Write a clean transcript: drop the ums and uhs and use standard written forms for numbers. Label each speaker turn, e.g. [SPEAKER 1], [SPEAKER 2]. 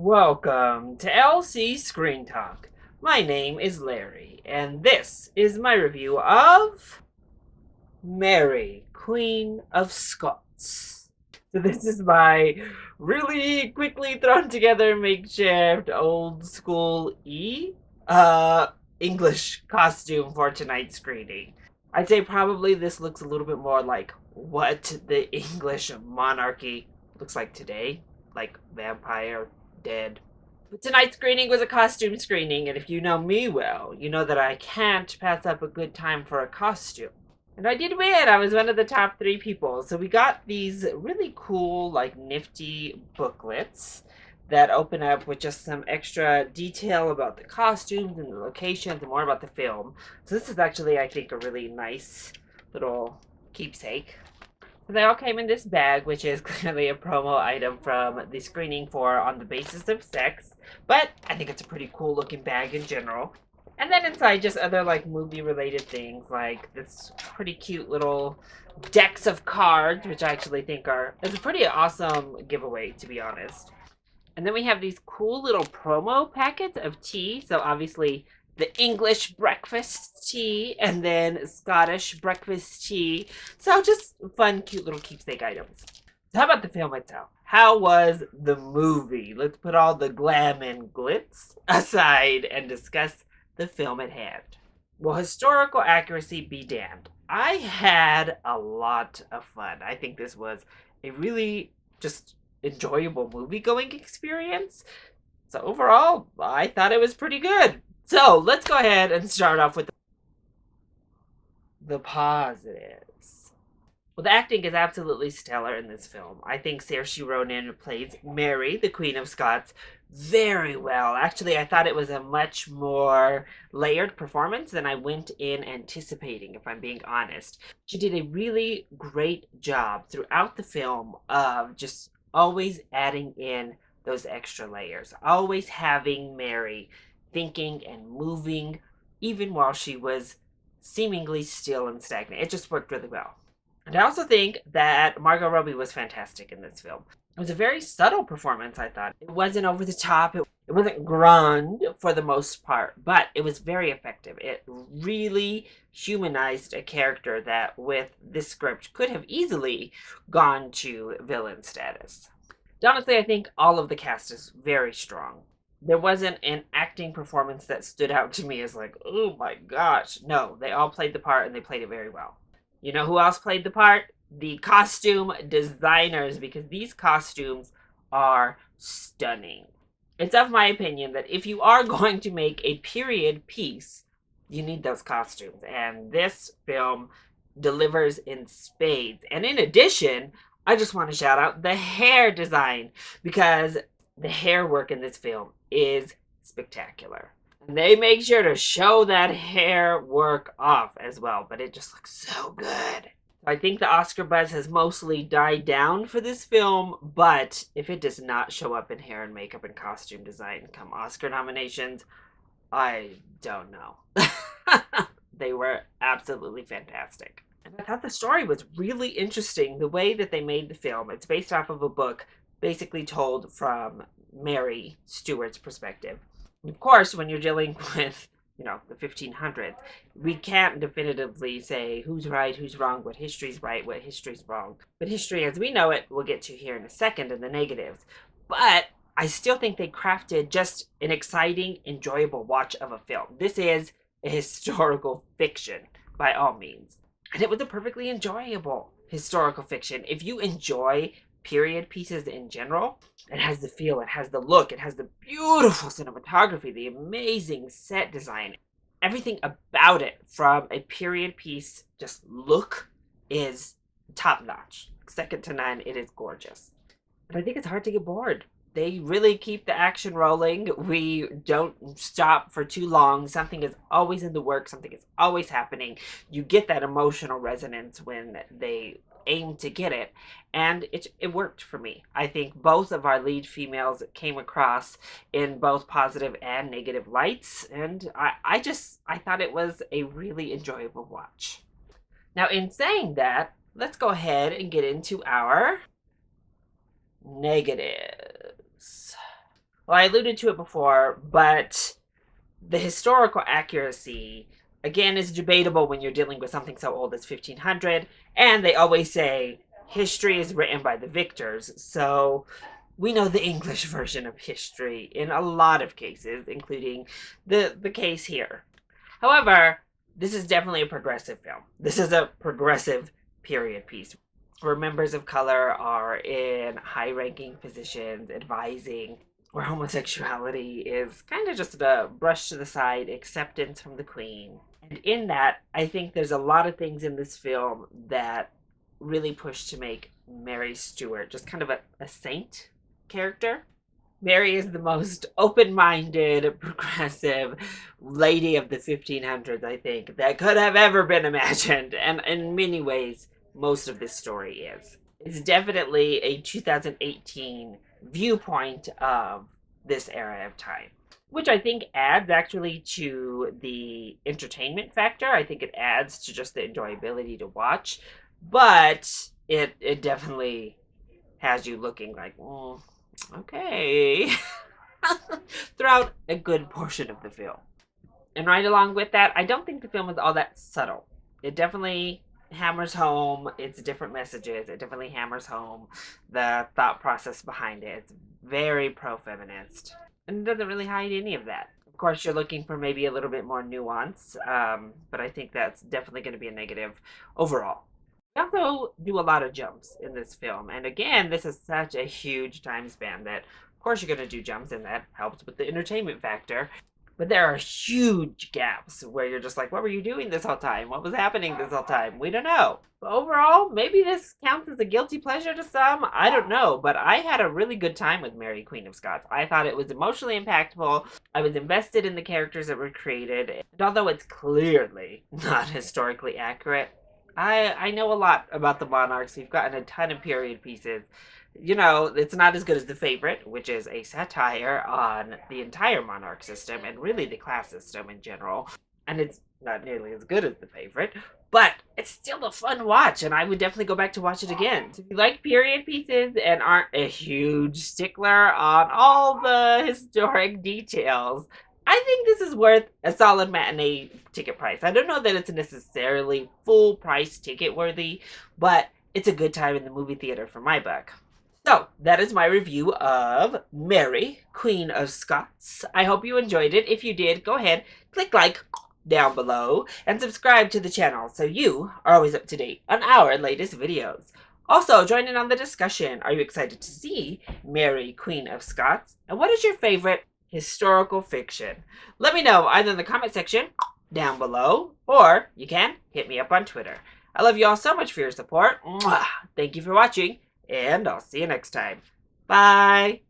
[SPEAKER 1] Welcome to LC Screen Talk. My name is Larry, and this is my review of Mary, Queen of Scots. So this is my really quickly thrown together makeshift old school English costume for tonight's screening. I'd say probably this looks a little bit more like what the English monarchy looks like today, like vampire, dead. But tonight's screening was a costume screening, and if you know me well, you know that I can't pass up a good time for a costume. And I did win. I was one of the top 3 people. So we got these really cool, like nifty booklets that open up with just some extra detail about the costumes and the locations and more about the film. So this is actually, I think, a really nice little keepsake. So they all came in this bag, which is clearly a promo item from the screening for On the Basis of Sex. But I think it's a pretty cool looking bag in general. And then inside just other like movie related things like this pretty cute little decks of cards, which I actually think is a pretty awesome giveaway, to be honest. And then we have these cool little promo packets of tea. So obviously the English breakfast tea and then Scottish breakfast tea. So just fun, cute little keepsake items. So how about the film itself? How was the movie? Let's put all the glam and glitz aside and discuss the film at hand. Well, historical accuracy be damned. I had a lot of fun. I think this was a really just enjoyable movie going experience. So overall, I thought it was pretty good. So let's go ahead and start off with the positives. Well, the acting is absolutely stellar in this film. I think Saoirse Ronan plays Mary, the Queen of Scots, very well. Actually, I thought it was a much more layered performance than I went in anticipating, if I'm being honest. She did a really great job throughout the film of just always adding in those extra layers, always having Mary thinking and moving, even while she was seemingly still and stagnant. It just worked really well. And I also think that Margot Robbie was fantastic in this film. It was a very subtle performance, I thought. It wasn't over the top. It wasn't grand for the most part, but it was very effective. It really humanized a character that, with this script, could have easily gone to villain status. Honestly, I think all of the cast is very strong. There wasn't an acting performance that stood out to me as like, oh my gosh. No, they all played the part and they played it very well. You know who else played the part? The costume designers, because these costumes are stunning. It's of my opinion that if you are going to make a period piece, you need those costumes. And this film delivers in spades. And in addition, I just want to shout out the hair design, because the hair work in this film is spectacular. And they make sure to show that hair work off as well, but it just looks so good. I think the Oscar buzz has mostly died down for this film, but if it does not show up in hair and makeup and costume design come Oscar nominations, I don't know. They were absolutely fantastic. And I thought the story was really interesting. The way that they made the film, it's based off of a book basically told from Mary Stuart's perspective. Of course, when you're dealing with, the 1500s, we can't definitively say who's right, who's wrong, what history's right, what history's wrong. But history as we know it, we'll get to here in a second in the negatives. But I still think they crafted just an exciting, enjoyable watch of a film. This is a historical fiction, by all means. And it was a perfectly enjoyable historical fiction. If you enjoy period pieces in general, it has the feel, it has the look, it has the beautiful cinematography, the amazing set design. Everything about it from a period piece just look is top notch. Second to none, it is gorgeous. But I think it's hard to get bored. They really keep the action rolling. We don't stop for too long. Something is always in the works. Something is always happening. You get that emotional resonance when they aim to get it, and it worked for me. I think both of our lead females came across in both positive and negative lights, and I thought it was a really enjoyable watch. Now, in saying that, let's go ahead and get into our negatives. Well, I alluded to it before, but the historical accuracy, again, is debatable when you're dealing with something so old as 1500. And they always say history is written by the victors. So we know the English version of history in a lot of cases, including the case here. However, this is definitely a progressive film. This is a progressive period piece where members of color are in high ranking positions, advising, where homosexuality is kind of just a brush to the side, acceptance from the queen. And in that, I think there's a lot of things in this film that really push to make Mary Stuart just kind of a saint character. Mary is the most open minded, progressive lady of the 1500s, I think, that could have ever been imagined. And in many ways, most of this story is. It's definitely a 2018 viewpoint of this era of time, which I think adds actually to the entertainment factor. I think it adds to just the enjoyability to watch, but it definitely has you looking like, okay, throughout a good portion of the film. And right along with that, I don't think the film is all that subtle. It definitely hammers home its different messages. It definitely hammers home the thought process behind it. It's very pro-feminist, and it doesn't really hide any of that. Of course, you're looking for maybe a little bit more nuance, but I think that's definitely going to be a negative overall. They also do a lot of jumps in this film, and again, this is such a huge time span that, of course, you're going to do jumps, and that helps with the entertainment factor. But there are huge gaps where you're just like, what were you doing this whole time? What was happening this whole time? We don't know. But overall, maybe this counts as a guilty pleasure to some. I don't know. But I had a really good time with Mary Queen of Scots. I thought it was emotionally impactful. I was invested in the characters that were created. And although it's clearly not historically accurate, I know a lot about the monarchs. We've gotten a ton of period pieces. You know, it's not as good as The Favorite, which is a satire on the entire monarch system and really the class system in general. And it's not nearly as good as The Favorite, but it's still a fun watch, and I would definitely go back to watch it again. So if you like period pieces and aren't a huge stickler on all the historic details, I think this is worth a solid matinee ticket price. I don't know that it's necessarily full price ticket worthy, but it's a good time in the movie theater for my buck. So, that is my review of Mary, Queen of Scots. I hope you enjoyed it. If you did, go ahead, click like down below, and subscribe to the channel so you are always up to date on our latest videos. Also, join in on the discussion. Are you excited to see Mary, Queen of Scots? And what is your favorite historical fiction? Let me know either in the comment section down below, or you can hit me up on Twitter. I love you all so much for your support. Mwah! Thank you for watching, and I'll see you next time. Bye!